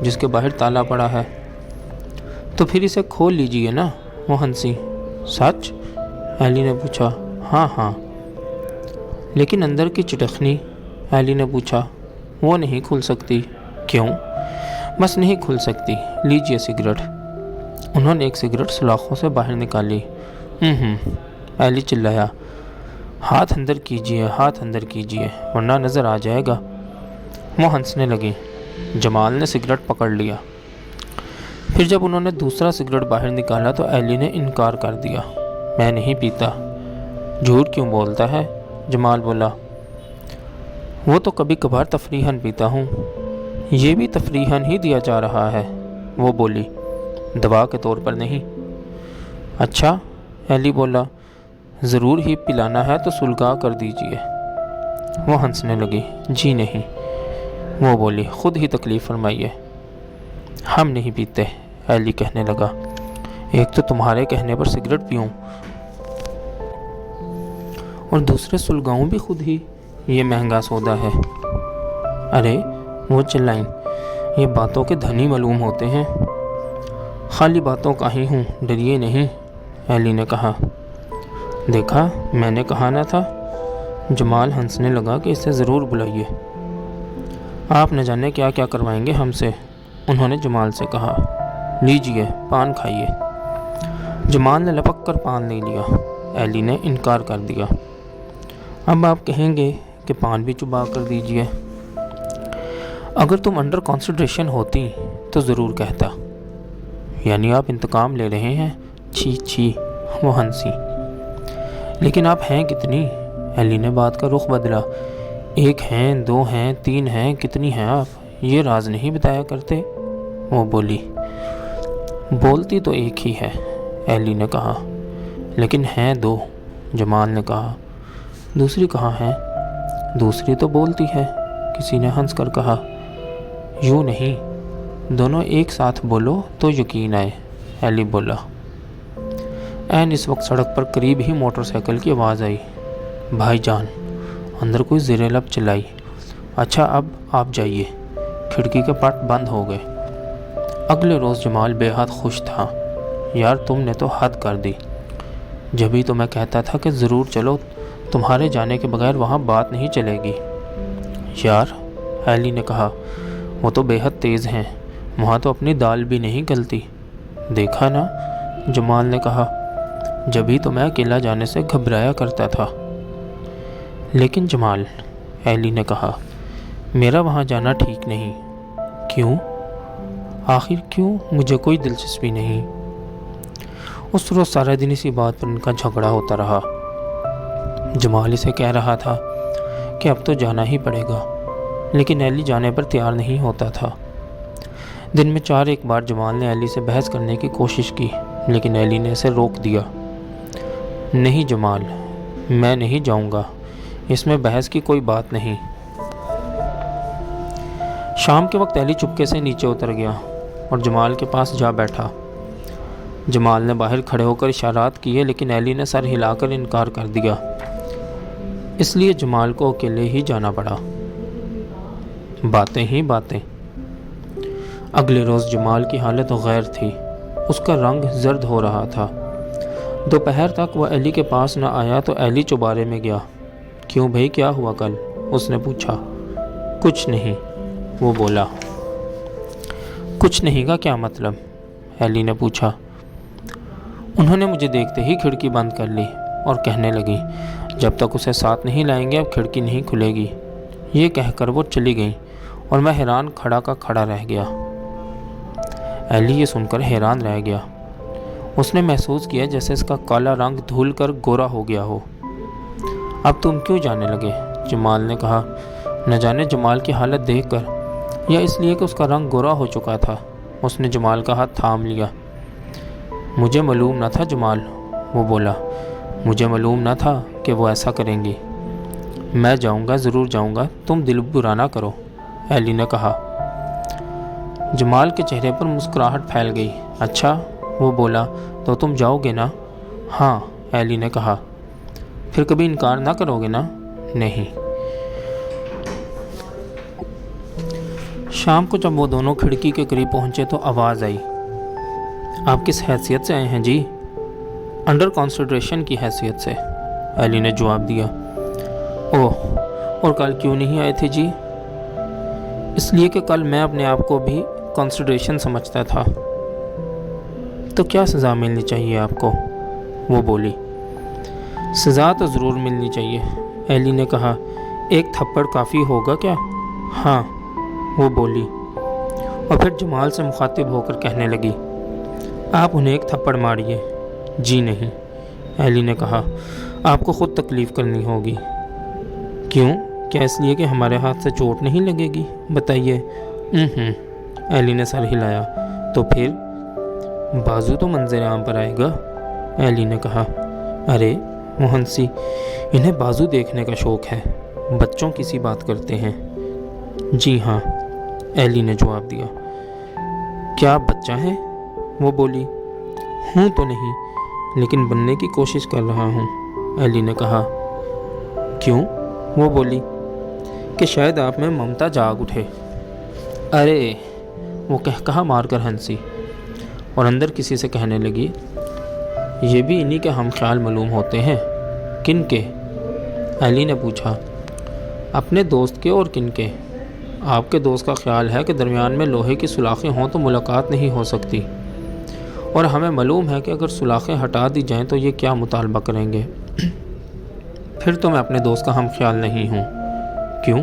جس کے باہر تالا پڑا ہے۔ تو پھر اسے کھول لیجئے نا، وہ ہنسی۔ سچ؟ ایلی نے پوچھا۔ ہاں ہاں۔ لیکن اندر کی چٹخنی؟ ایلی نے پوچھا۔ وہ نہیں کھل سکتی۔ کیوں؟ بس نہیں کھل سکتی۔ لیجئے سگریٹ۔ انہوں نے ایک سگریٹ سلاخوں سے باہر نکالی۔ ایلی چلایا۔ ہاتھ اندر کیجئے، ہاتھ اندر کیجئے، ورنہ نظر آ جائے گا۔ وہ ہنسنے لگی۔ جمال نے سگریٹ پکڑ لیا۔ پھر جب انہوں نے دوسرا سگریٹ باہر نکالا تو ایلی نے انکار کر دیا۔ میں نہیں پیتا۔ جھوٹ کیوں بولتا ہے؟ جمال بولا۔ وہ تو کبھی کبھار تفریحاً پیتا ہوں۔ یہ بھی تفریحاً ہی دیا جا رہا ہے، وہ بولی، دوا کے طور پر نہیں۔ اچھا، ایلی بولا، ضرور ہی پلانا ہے تو سلگا کر دیجئے۔ وہ ہنسنے لگی۔ جی نہیں، وہ بولی، خود ہی تکلیف فرمائیے۔ ہم نہیں پیتے، ایلی کہنے لگا۔ ایک تو تمہارے کہنے پر سگریٹ پیوں اور دوسرے سلگاؤں بھی خود ہی، یہ مہنگا سودا ہے۔ ارے، وہ چلائیں، یہ باتوں کے دھنی معلوم ہوتے ہیں۔ خالی باتوں کا ہی ہوں، ڈریے نہیں، ایلی نے کہا۔ دیکھا، میں نے کہا نہ تھا۔ جمال ہنسنے لگا کہ اسے ضرور بلائیے۔ آپ نہ جانے کیا کیا کروائیں گے ہم سے، انہوں نے جمال سے کہا۔ لیجئے، پان کھائیے۔ جمال نے لپک کر پان لے لیا۔ ایلی نے انکار کر دیا۔ اب آپ کہیں گے کہ پان بھی چبا کر دیجئے۔ اگر تم انڈر کنسیڈریشن ہوتی تو ضرور کہتا۔ یعنی آپ انتقام لے رہے ہیں؟ چھی چھی، وہ ہنسی۔ لیکن آپ ہیں کتنی؟ ایلی نے بات کا رخ بدلا۔ ایک ہیں، دو ہیں، تین ہیں، کتنی ہیں آپ؟ یہ راز نہیں بتایا کرتے، وہ بولی۔ بولتی تو ایک ہی ہے، ایلی نے کہا۔ لیکن ہیں دو، جمال نے کہا۔ دوسری کہاں ہے؟ دوسری تو بولتی ہے، کسی نے ہنس کر کہا۔ یوں نہیں، دونوں ایک ساتھ بولو تو یقین آئے، ایلی بولا۔ عین اس وقت سڑک پر قریب ہی موٹر سائیکل کی آواز آئی۔ بھائی جان، اندر کوئی زیر لب چلائی۔ اچھا، اب آپ جائیے۔ کھڑکی کے پٹ بند ہو گئے۔ اگلے روز جمال بے حد خوش تھا۔ یار، تم نے تو حد کر دی۔ جبھی تو میں کہتا تھا کہ ضرور چلو، تمہارے جانے کے بغیر وہاں بات نہیں چلے گی۔ یار، ایلی نے کہا، وہ تو بے حد تیز ہیں، وہاں تو اپنی دال بھی نہیں گلتی۔ دیکھا نا، جمال نے کہا، جبھی تو میں اکیلا جانے سے گھبرایا کرتا تھا۔ لیکن جمال، ایلی نے کہا، میرا وہاں جانا ٹھیک نہیں۔ کیوں؟ آخر کیوں؟ مجھے کوئی دلچسپی نہیں۔ اس روز سارا دن اسی بات پر ان کا جھگڑا ہوتا رہا۔ جمال اسے کہہ رہا تھا کہ اب تو جانا ہی پڑے گا، لیکن ایلی جانے پر تیار نہیں ہوتا تھا۔ دن میں 4 بار جمال نے ایلی سے بحث کرنے کی کوشش کی، لیکن ایلی نے اسے روک دیا۔ نہیں جمال، میں نہیں جاؤں گا، اس میں بحث کی کوئی بات نہیں۔ شام کے وقت ایلی چپکے سے نیچے اتر گیا اور جمال کے پاس جا بیٹھا۔ جمال نے باہر کھڑے ہو کر اشارات کیے، لیکن ایلی نے سر ہلا کر انکار کر دیا۔ اس لیے جمال کو اکیلے ہی جانا پڑا۔ باتیں ہی باتیں۔ اگلے روز جمال کی حالت غیر تھی، اس کا رنگ زرد ہو رہا تھا۔ دوپہر تک وہ ایلی کے پاس نہ آیا تو ایلی چوبارے میں گیا۔ کیوں بھائی، کیا ہوا کل؟ اس نے پوچھا۔ کچھ نہیں، وہ بولا۔ کچھ نہیں کا کیا مطلب؟ ایلی نے پوچھا۔ انہوں نے مجھے دیکھتے ہی کھڑکی بند کر لی اور کہنے لگی، جب تک اسے ساتھ نہیں لائیں گے اب کھڑکی نہیں کھلے گی۔ یہ کہہ کر وہ چلی گئیں اور میں حیران کھڑا کا کھڑا رہ گیا۔ ایلی یہ سن کر حیران رہ گیا۔ اس نے محسوس کیا جیسے اس کا کالا رنگ دھل کر گورا ہو گیا ہو۔ اب تم کیوں جانے لگے؟ جمال نے کہا۔ نہ جانے جمال کی حالت دیکھ کر یا اس لیے کہ اس کا رنگ گورا ہو چکا تھا، اس نے جمال کا ہاتھ تھام لیا۔ مجھے معلوم نہ تھا جمال، وہ بولا، مجھے معلوم نہ تھا کہ وہ ایسا کریں گی۔ میں جاؤں گا، ضرور جاؤں گا، تم دل برا نہ کرو، ایلی نے کہا۔ جمال کے چہرے پر مسکراہٹ پھیل گئی۔ اچھا، وہ بولا، تو تم جاؤ گے نا؟ ہاں، ایلی نے کہا۔ پھر کبھی انکار نہ کرو گے نا؟ نہیں۔ شام کو جب وہ دونوں کھڑکی کے قریب پہنچے تو آواز آئی، آپ کس حیثیت سے آئے ہیں جی؟ انڈر کنسیڈریشن کی حیثیت سے، ایلی نے جواب دیا۔ اوہ، اور کل کیوں نہیں آئے تھے جی؟ اس لیے کہ کل میں اپنے آپ کو بھی کنسیڈریشن سمجھتا تھا۔ تو کیا سزا ملنی چاہیے آپ کو؟ وہ بولی۔ سزا تو ضرور ملنی چاہیے، ایلی نے کہا۔ ایک تھپڑ کافی ہوگا کیا؟ ہاں، وہ بولی، اور پھر جمال سے مخاطب ہو کر کہنے لگی، آپ انہیں ایک تھپڑ ماریے۔ جی نہیں، ایلی نے کہا، آپ کو خود تکلیف کرنی ہوگی۔ کیوں؟ کیا اس لیے کہ ہمارے ہاتھ سے چوٹ نہیں لگے گی؟ بتائیے۔ ایلی نے سر ہلایا۔ تو پھر بازو تو منظر عام پر آئے گا، ایلی نے کہا۔ ارے مہنسی، انہیں بازو دیکھنے کا شوق ہے، بچوں کی سی بات کرتے ہیں۔ جی ہاں، ایلی نے جواب دیا۔ کیا آپ بچہ ہیں؟ وہ بولی۔ ہوں تو نہیں، لیکن بننے کی کوشش کر رہا ہوں، ایلی نے کہا۔ کیوں؟ وہ بولی، کہ شاید آپ میں ممتا جاگ اٹھے۔ ارے، وہ کہا مار کر ہنسی، اور اندر کسی سے کہنے لگی، یہ بھی انہی کے ہم خیال معلوم ہوتے ہیں۔ کن کے؟ ایلی نے پوچھا۔ اپنے دوست کے، اور کن کے؟ آپ کے دوست کا خیال ہے کہ درمیان میں لوہے کی سلاخیں ہوں تو ملاقات نہیں ہو سکتی، اور ہمیں معلوم ہے کہ اگر سلاخیں ہٹا دی جائیں تو یہ کیا مطالبہ کریں گے۔ پھر تو میں اپنے دوست کا ہم خیال نہیں ہوں۔ کیوں؟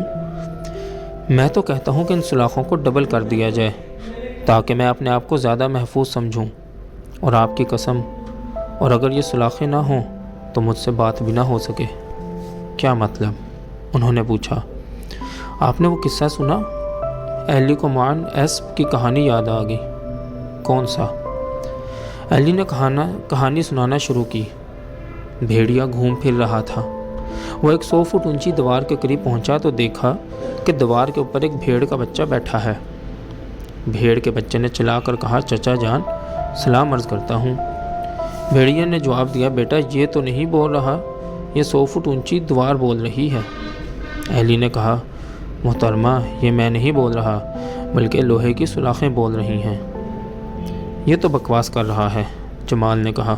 میں تو کہتا ہوں کہ ان سلاخوں کو ڈبل کر دیا جائے تاکہ میں اپنے آپ کو زیادہ محفوظ سمجھوں، اور آپ کی قسم، اور اگر یہ سلاخیں نہ ہوں تو مجھ سے بات بھی نہ ہو سکے۔ کیا مطلب؟ انہوں نے پوچھا۔ آپ نے وہ قصہ سنا؟ ایلی کو مان ایسپ کی کہانی یاد آ گئی۔ کون سا؟ ایلی نے کہانی سنانا شروع کی۔ بھیڑیا گھوم پھر رہا تھا۔ وہ ایک 100 فٹ اونچی دیوار کے قریب پہنچا تو دیکھا کہ دیوار کے اوپر ایک بھیڑ کا بچہ بیٹھا ہے۔ بھیڑ کے بچے نے چلا کر کہا، چچا جان، سلام عرض کرتا ہوں۔ بھیڑیا نے جواب دیا، بیٹا یہ تو نہیں بول رہا، یہ 100 فٹ اونچی دیوار بول رہی ہے۔ ایلی نے کہا، محترمہ، یہ میں نہیں بول رہا، بلکہ لوہے کی سلاخیں بول رہی ہیں۔ یہ تو بکواس کر رہا ہے، جمال نے کہا۔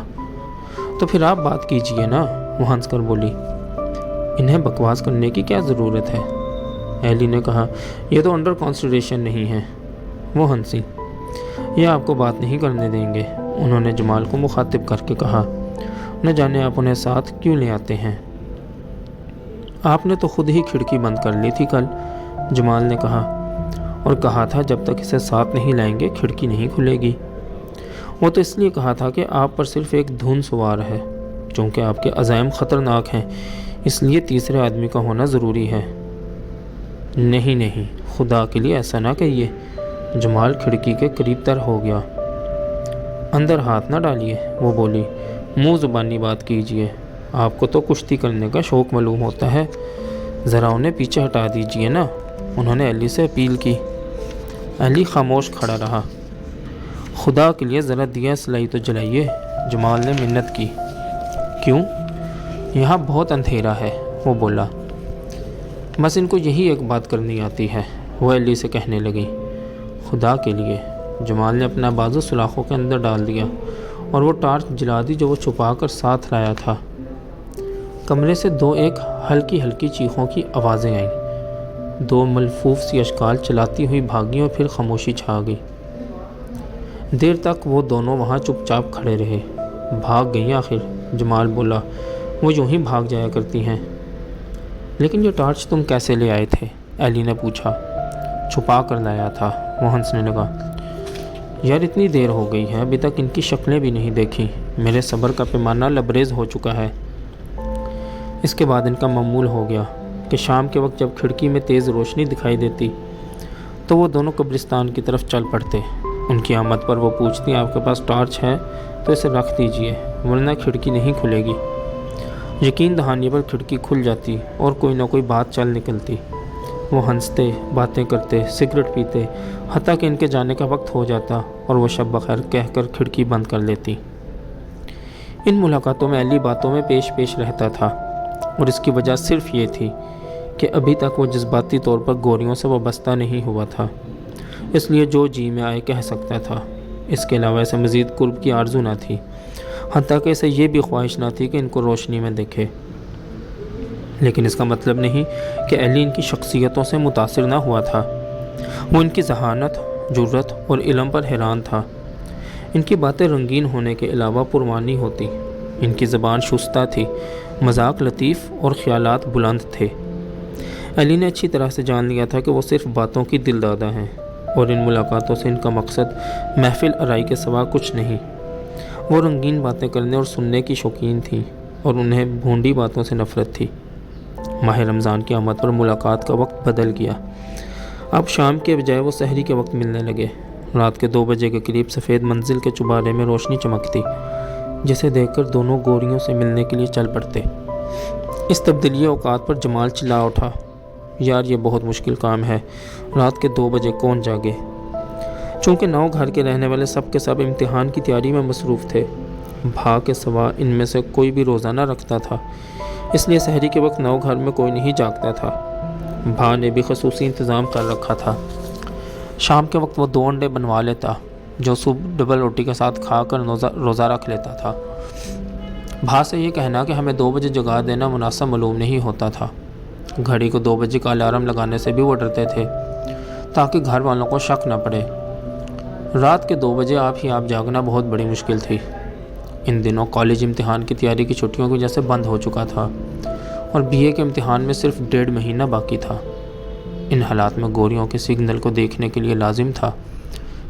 تو پھر آپ بات کیجئے نا، وہ ہنس کر بولی۔ انہیں بکواس کرنے کی کیا ضرورت ہے؟ ایلی نے کہا، یہ تو انڈر کنسیڈریشن نہیں ہے۔ وہ ہنسی۔ یہ آپ کو بات نہیں کرنے دیں گے، انہوں نے جمال کو مخاطب کر کے کہا۔ نہ جانے آپ انہیں ساتھ کیوں لے آتے ہیں؟ آپ نے تو خود ہی کھڑکی بند کر لی تھی کل، جمال نے کہا، اور کہا تھا جب تک اسے ساتھ نہیں لائیں گے کھڑکی نہیں کھلے گی۔ وہ تو اس لیے کہا تھا کہ آپ پر صرف ایک دھن سوار ہے، چونکہ آپ کے عزائم خطرناک ہیں، اس لیے تیسرے آدمی کا ہونا ضروری ہے۔ نہیں، خدا کے لیے ایسا نہ کہیے، جمال کھڑکی کے قریب تر ہو گیا۔ اندر ہاتھ نہ ڈالیے، وہ بولی، منہ زبانی بات کیجیے، آپ کو تو کشتی کرنے کا شوق معلوم ہوتا ہے، ذرا انہیں پیچھے ہٹا دیجیے نا، انہوں نے ایلی سے اپیل کی۔ ایلی خاموش کھڑا رہا۔ خدا کے لیے ذرا دیا سلائی تو جلائیے، جمال نے منت کی۔ کیوں؟ یہاں بہت اندھیرا ہے، وہ بولا۔ بس ان کو یہی ایک بات کرنی آتی ہے، وہ ایلی سے کہنے لگی۔ خدا کے لیے، جمال نے اپنا بازو سلاخوں کے اندر ڈال دیا اور وہ ٹارچ جلا دی جو وہ چھپا کر ساتھ لایا تھا۔ کمرے سے ایک ہلکی چیخوں کی آوازیں آئیں۔ 2 ملفوف سی اشکال چلاتی ہوئی بھاگیں اور پھر خاموشی چھا گئی۔ دیر تک وہ دونوں وہاں چپ چاپ کھڑے رہے۔ بھاگ گئی آخر، جمال بولا، وہ یوں ہی بھاگ جایا کرتی ہیں۔ لیکن یہ ٹارچ تم کیسے لے آئے تھے؟ ایلی نے پوچھا۔ چھپا کر لایا تھا، وہ ہنسنے لگا۔ یار اتنی دیر ہو گئی ہے، ابھی تک ان کی شکلیں بھی نہیں دیکھی، میرے صبر کا پیمانہ لبریز ہو چکا ہے۔ اس کے بعد ان کا معمول ہو گیا کہ شام کے وقت جب کھڑکی میں تیز روشنی دکھائی دیتی تو وہ دونوں قبرستان کی طرف چل پڑتے۔ ان کی آمد پر وہ پوچھتی، آپ کے پاس ٹارچ ہے تو اسے رکھ دیجئے، ورنہ کھڑکی نہیں کھلے گی۔ یقین دہانی پر کھڑکی کھل جاتی اور کوئی نہ کوئی بات چل نکلتی۔ وہ ہنستے، باتیں کرتے، سگریٹ پیتے، حتیٰ کہ ان کے جانے کا وقت ہو جاتا اور وہ شب بخیر کہہ کر کھڑکی بند کر لیتی۔ ان ملاقاتوں میں ایلی باتوں میں پیش رہتا تھا، اور اس کی وجہ صرف یہ تھی کہ ابھی تک وہ جذباتی طور پر گوریوں سے وابستہ نہیں ہوا تھا۔ اس لیے جو جی میں آئے کہہ سکتا تھا۔ اس کے علاوہ اسے مزید قرب کی آرزو نہ تھی، حتیٰ کہ اسے یہ بھی خواہش نہ تھی کہ ان کو روشنی میں دیکھے۔ لیکن اس کا مطلب نہیں کہ ایلی ان کی شخصیتوں سے متاثر نہ ہوا تھا۔ وہ ان کی ذہانت، جرأت اور علم پر حیران تھا۔ ان کی باتیں رنگین ہونے کے علاوہ پرمعنی ہوتی، ان کی زبان شستہ تھی، مذاق لطیف اور خیالات بلند تھے۔ ایلی نے اچھی طرح سے جان لیا تھا کہ وہ صرف باتوں کی دل دادہ ہیں، اور ان ملاقاتوں سے ان کا مقصد محفل آرائی کے سوا کچھ نہیں۔ وہ رنگین باتیں کرنے اور سننے کی شوقین تھیں، اور انہیں بھونڈی باتوں سے نفرت تھی۔ ماہ رمضان کی آمد پر ملاقات کا وقت بدل گیا۔ اب شام کے بجائے وہ سحری کے وقت ملنے لگے۔ رات کے 2 بجے کے قریب سفید منزل کے چبارے میں روشنی چمکتی، جسے دیکھ کر دونوں گوریوں سے ملنے کے لیے چل پڑتے۔ اس تبدیلی اوقات پر جمال چلا اٹھا، یار یہ بہت مشکل کام ہے، رات کے 2 بجے کون جاگے؟ چونکہ 9 گھر کے رہنے والے سب کے سب امتحان کی تیاری میں مصروف تھے، بھا کے سوا ان میں سے کوئی بھی روزہ نہ رکھتا تھا، اس لیے سحری کے وقت 9 گھر میں کوئی نہیں جاگتا تھا۔ بھا نے بھی خصوصی انتظام کر رکھا تھا۔ شام کے وقت وہ 2 انڈے بنوا لیتا، جو صبح ڈبل روٹی کے ساتھ کھا کر روزہ رکھ لیتا تھا۔ بھا سے یہ کہنا کہ ہمیں 2 بجے جگا دینا مناسب معلوم نہیں ہوتا تھا۔ گھڑی کو 2 بجے کا الارم لگانے سے بھی وہ ڈرتے تھے، تاکہ گھر والوں کو شک نہ پڑے۔ رات کے 2 بجے آپ جاگنا بہت بڑی مشکل تھی۔ ان دنوں کالج امتحان کی تیاری کی چھٹیوں کی وجہ سے بند ہو چکا تھا، اور بی اے کے امتحان میں صرف 1.5 مہینہ باقی تھا۔ ان حالات میں گوریوں کے سگنل کو دیکھنے کے لیے لازم تھا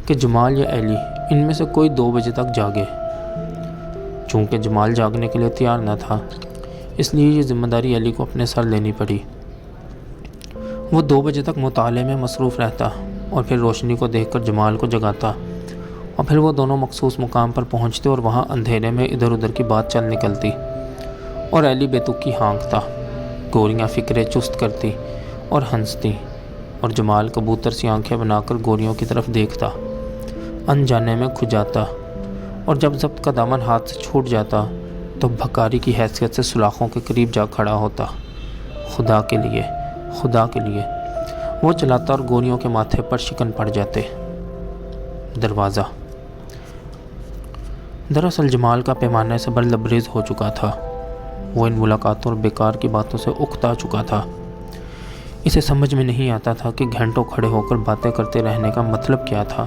کہ جمال یا ایلی ان میں سے کوئی 2 بجے تک جاگے۔ چونکہ جمال جاگنے کے لیے تیار نہ تھا، اس لیے یہ ذمہ داری ایلی کو اپنے سر لینی پڑی۔ وہ 2 بجے تک مطالعے میں مصروف رہتا، اور پھر روشنی کو دیکھ کر جمال کو جگاتا، اور پھر وہ دونوں مخصوص مقام پر پہنچتے اور وہاں اندھیرے میں ادھر ادھر کی بات چل نکلتی، اور ایلی بے تکی ہانکتا، گوریاں فکریں چست کرتی اور ہنستی، اور جمال کبوتر سی آنکھیں بنا کر گوریوں کی طرف دیکھتا، انجانے میں کھجاتا، اور جب ضبط کا دامن ہاتھ سے چھوٹ جاتا تو بھکاری کی حیثیت سے سلاخوں کے قریب جا کھڑا ہوتا۔ خدا کے لیے وہ چلاتا، اور گوریوں کے ماتھے پر شکن پڑ جاتے۔ دروازہ۔ دراصل جمال کا پیمانے سے بر لبریز ہو چکا تھا۔ وہ ان ملاقاتوں اور بیکار کی باتوں سے اکتا چکا تھا۔ اسے سمجھ میں نہیں آتا تھا کہ گھنٹوں کھڑے ہو کر باتیں کرتے رہنے کا مطلب کیا تھا۔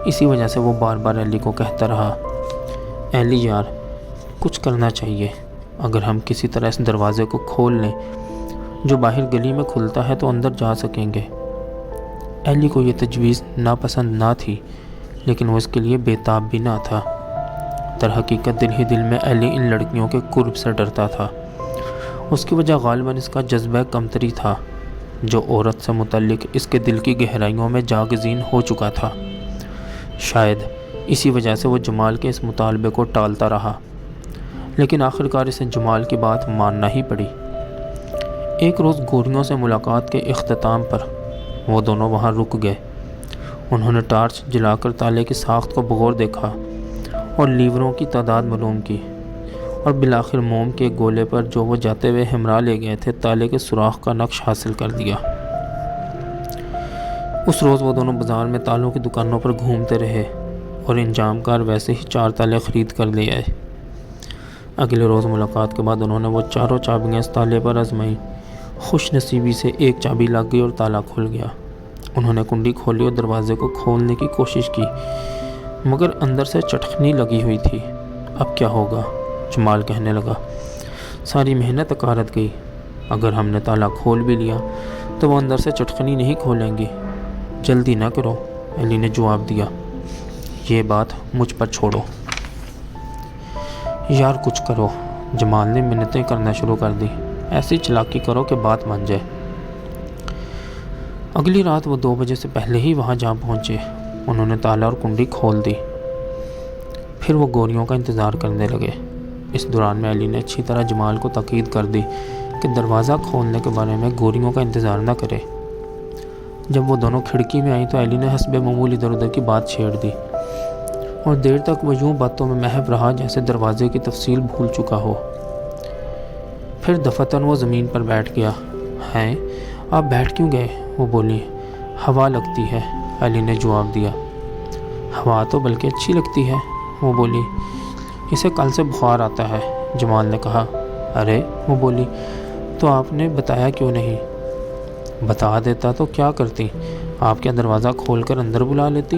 اسی وجہ سے وہ بار بار ایلی کو کہتا رہا، ایلی یار کچھ کرنا چاہیے۔ اگر ہم کسی طرح اس دروازے کو کھول لیں جو باہر گلی میں کھلتا ہے تو اندر جا سکیں گے۔ ایلی کو یہ تجویز ناپسند نہ تھی، لیکن وہ اس کے لیے بے تاب بھی نہ تھا۔ در حقیقت دل ہی دل میں ایلی ان لڑکیوں کے قرب سے ڈرتا تھا۔ اس کی وجہ غالباً اس کا جذبہ کمتری تھا، جو عورت سے متعلق اس کے دل کی گہرائیوں میں جاگزین ہو چکا تھا۔ شاید اسی وجہ سے وہ جمال کے اس مطالبے کو ٹالتا رہا، لیکن آخرکار اسے جمال کی بات ماننا ہی پڑی۔ ایک روز گوریوں سے ملاقات کے اختتام پر وہ دونوں وہاں رک گئے۔ انہوں نے ٹارچ جلا کر تالے کی ساخت کو بغور دیکھا اور لیوروں کی تعداد معلوم کی، اور بالآخر موم کے گولے پر جو وہ جاتے ہوئے ہمراہ لے گئے تھے تالے کے سوراخ کا نقش حاصل کر دیا۔ اس روز وہ دونوں بازار میں تالوں کی دکانوں پر گھومتے رہے، اور انجام کار ویسے ہی 4 تالے خرید کر لے آئے۔ اگلے روز ملاقات کے بعد انہوں نے وہ 4 چابیاں اس تالے پر آزمائیں۔ خوش نصیبی سے ایک چابی لگ گئی اور تالا کھل گیا۔ انہوں نے کنڈی کھولی اور دروازے کو کھولنے کی کوشش کی، مگر اندر سے چٹخنی لگی ہوئی تھی۔ اب کیا ہوگا؟ جمال کہنے لگا، ساری محنت اکارت گئی۔ اگر ہم نے تالا کھول بھی لیا تو وہ اندر سے چٹخنی نہیں کھولیں گی۔ جلدی نہ کرو، ایلی نے جواب دیا، یہ بات مجھ پر چھوڑو۔ یار کچھ کرو، جمال نے منتیں کرنا شروع کر دی، ایسی چلاکی کرو کہ بات مان جائے۔ اگلی رات وہ 2 بجے سے پہلے ہی وہاں جا پہنچے۔ انہوں نے تالا اور کنڈی کھول دی، پھر وہ گوریوں کا انتظار کرنے لگے۔ اس دوران میں ایلی نے اچھی طرح جمال کو تاکید کر دی کہ دروازہ کھولنے کے بارے میں گوریوں کا انتظار نہ کرے۔ جب وہ دونوں کھڑکی میں آئیں تو ایلی نے حسب معمول ادھر ادھر کی بات چھیڑ دی، اور دیر تک وہ یوں باتوں میں محو رہا جیسے دروازے کی تفصیل بھول چکا ہو۔ پھر دفتن وہ زمین پر بیٹھ گیا۔ ہیں آپ بیٹھ کیوں گئے؟ وہ بولی، ہوا لگتی ہے، ایلی نے جواب دیا۔ ہوا تو بلکہ اچھی لگتی ہے، وہ بولی۔ اسے کل سے بخار آتا ہے، جمال نے کہا۔ ارے، وہ بولی، تو آپ نے بتایا کیوں نہیں؟ بتا دیتا تو کیا کرتی؟ آپ کا دروازہ کھول کر اندر بلا لیتی۔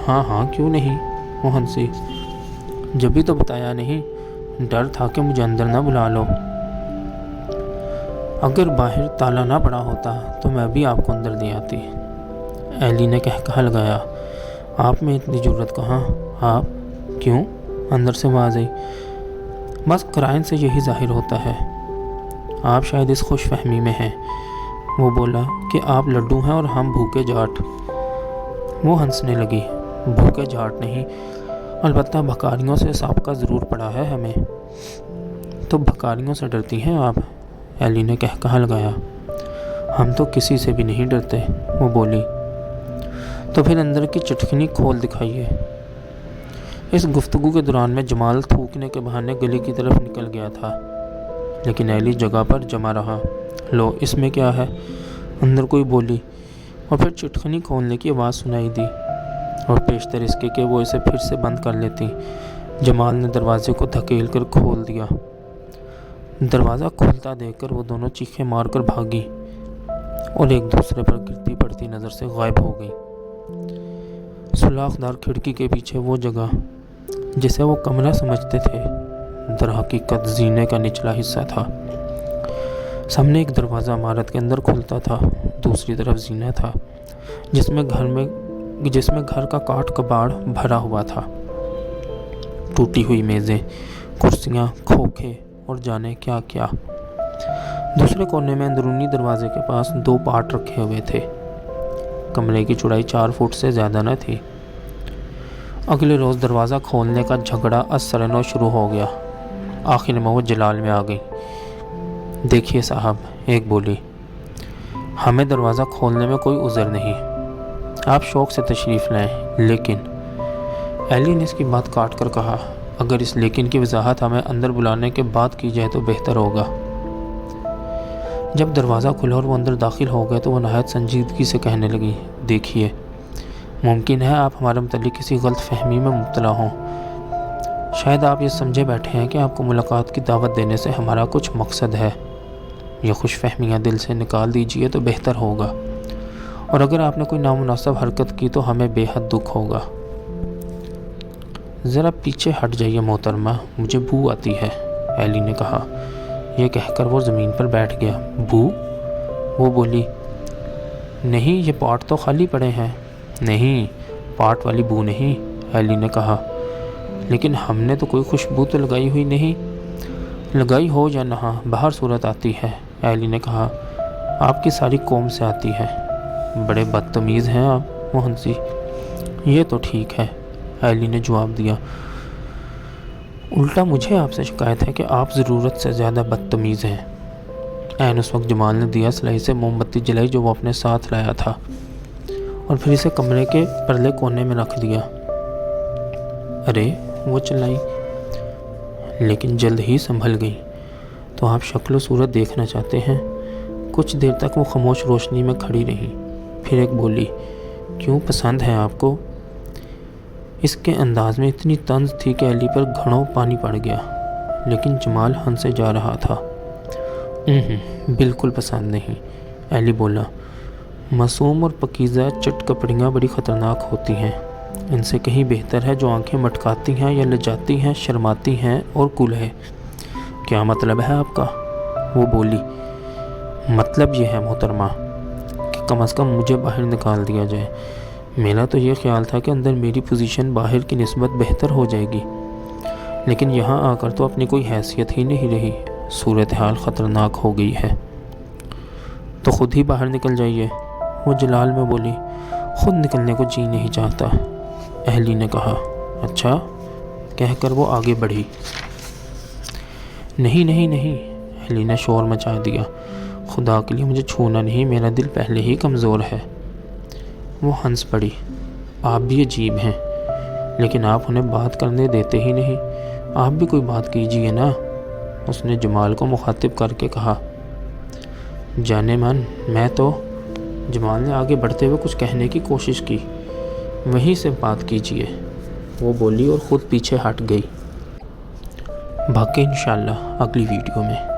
ہاں ہاں، کیوں نہیں، وہ ہنسی۔ جبھی تو بتایا نہیں، ڈر تھا کہ مجھے اندر نہ بلا لو۔ اگر باہر تالا نہ پڑا ہوتا تو میں بھی آپ کو اندر دے آتی۔ ایلی نے کہا لگایا۔ آپ میں اتنی جرت کہاں؟ آپ کیوں؟ اندر سے آواز آئی۔ بس قرائن سے یہی ظاہر ہوتا ہے، آپ شاید اس خوش فہمی میں ہیں، وہ بولا، کہ آپ لڈو ہیں اور ہم بھوکے جاٹ۔ وہ ہنسنے لگی۔ بھوکے جاٹ نہیں، البتہ بھکاریوں سے سابقہ ضرور پڑا ہے ہمیں۔ تو بھکاریوں سے ڈرتی ہیں آپ؟ ایلی نے کہا لگایا۔ ہم تو کسی سے بھی نہیں ڈرتے، وہ بولی۔ تو پھر اندر کی چٹکنی کھول دکھائیے۔ اس گفتگو کے دوران میں جمال تھوکنے کے بہانے گلی کی طرف نکل گیا تھا، لیکن ایلی جگہ پر جمع رہا۔ لو، اس میں کیا ہے؟ اندر کوئی بولی، اور پھر چٹکنی کھولنے کی آواز سنائی دی، اور پیشتر اس کے کہ وہ اسے پھر سے بند کر لیتی، جمال نے دروازے کو دھکیل کر کھول دیا۔ دروازہ کھلتا دیکھ کر وہ دونوں چیخیں مار کر بھاگی اور ایک دوسرے پر گرتی پڑتی نظر سے غائب ہو گئی۔ سوراخ دار کھڑکی کے پیچھے وہ جگہ جسے وہ کمرہ سمجھتے تھے، در حقیقت زینے کا نچلا حصہ تھا۔ سامنے ایک دروازہ عمارت کے اندر کھلتا تھا، دوسری طرف زینہ تھا، جس میں گھر کا کاٹ کباڑ بھرا ہوا تھا۔ ٹوٹی ہوئی میزیں، کرسیاں، کھوکھے اور جانے کیا کیا۔ دوسرے کونے میں اندرونی دروازے کے پاس 2 پاٹ رکھے ہوئے تھے۔ کمرے کی چوڑائی 4 فٹ سے زیادہ نہ تھی۔ اگلے روز دروازہ کھولنے کا جھگڑا از سر نو شروع ہو گیا۔ آخر میں وہ جلال میں آ گئی۔ دیکھیے صاحب، ایک بولی، ہمیں دروازہ کھولنے میں کوئی عذر نہیں، آپ شوق سے تشریف لائیں، لیکن ایلی نے اس کی بات کاٹ کر کہا، اگر اس لیکن کی وضاحت ہمیں اندر بلانے کے بعد کی جائے تو بہتر ہوگا۔ جب دروازہ کھلا اور وہ اندر داخل ہو گئے تو وہ نہایت سنجیدگی سے کہنے لگی، دیکھیے، ممکن ہے آپ ہمارے متعلق کسی غلط فہمی میں مبتلا ہوں۔ شاید آپ یہ سمجھے بیٹھے ہیں کہ آپ کو ملاقات کی دعوت دینے سے ہمارا کچھ مقصد ہے۔ یہ خوش فہمیاں دل سے نکال دیجئے تو بہتر ہوگا، اور اگر آپ نے کوئی نامناسب حرکت کی تو ہمیں بے حد دکھ ہوگا۔ ذرا پیچھے ہٹ جائیے محترمہ، مجھے بو آتی ہے، ایلی نے کہا۔ یہ کہہ کر وہ زمین پر بیٹھ گیا۔ بو؟ وہ بولی۔ نہیں، یہ پاٹ تو خالی پڑے ہیں۔ نہیں، پاٹ والی بو نہیں، ایلی نے کہا۔ لیکن ہم نے تو کوئی خوشبو تو لگائی ہوئی نہیں۔ لگائی ہو یا نہ، باہر صورت آتی ہے، ایلی نے کہا۔ آپ کی ساری قوم سے آتی ہے۔ بڑے بدتمیز ہیں آپ، وہ ہنسی۔ یہ تو ٹھیک ہے، ایلی نے جواب دیا۔ الٹا مجھے آپ سے شکایت ہے کہ آپ ضرورت سے زیادہ بدتمیز ہیں۔ عین اس وقت جمال نے دیا سلائی سے موم بتی جلائی جو وہ اپنے ساتھ لایا تھا، اور پھر اسے کمرے کے پرلے کونے میں رکھ دیا۔ ارے، وہ چلائی، لیکن جلد ہی سنبھل گئی۔ تو آپ شکل و صورت دیکھنا چاہتے ہیں؟ کچھ دیر تک وہ خاموش روشنی میں کھڑی رہی، پھر ایک بولی، کیوں پسند ہے آپ کو؟ اس کے انداز میں اتنی طنز تھی کہ ایلی پر گھڑوں پانی پڑ گیا، لیکن جمال ہنسے جا رہا تھا۔ بالکل پسند نہیں، ایلی بولا۔ معصوم اور پکیزہ چٹ کپڑیاں بڑی خطرناک ہوتی ہیں، ان سے کہیں بہتر ہے جو آنکھیں مٹکاتی ہیں یا لجاتی ہیں، شرماتی ہیں اور کل ہے۔ کیا مطلب ہے آپ کا؟ وہ بولی۔ مطلب یہ ہے محترمہ کہ کم از کم مجھے باہر نکال دیا جائے۔ میرا تو یہ خیال تھا کہ اندر میری پوزیشن باہر کی نسبت بہتر ہو جائے گی، لیکن یہاں آ کر تو اپنی کوئی حیثیت ہی نہیں رہی، صورتحال خطرناک ہو گئی ہے۔ تو خود ہی باہر نکل جائیے، وہ جلال میں بولی۔ خود نکلنے کو جی نہیں چاہتا، ایلی نے کہا۔ اچھا، کہہ کر وہ آگے بڑھی۔ نہیں نہیں نہیں، ایلی نے شور مچا دیا، خدا کے لیے مجھے چھونا نہیں، میرا دل پہلے ہی کمزور ہے۔ وہ ہنس پڑی۔ آپ بھی عجیب ہیں، لیکن آپ انہیں بات کرنے دیتے ہی نہیں، آپ بھی کوئی بات کیجیے نا، اس نے جمال کو مخاطب کر کے کہا۔ جانے من، میں تو، جمال نے آگے بڑھتے ہوئے کچھ کہنے کی کوشش کی۔ وہیں سے بات کیجیے، وہ بولی اور خود پیچھے ہٹ گئی۔ باقی انشاءاللہ اگلی ویڈیو میں۔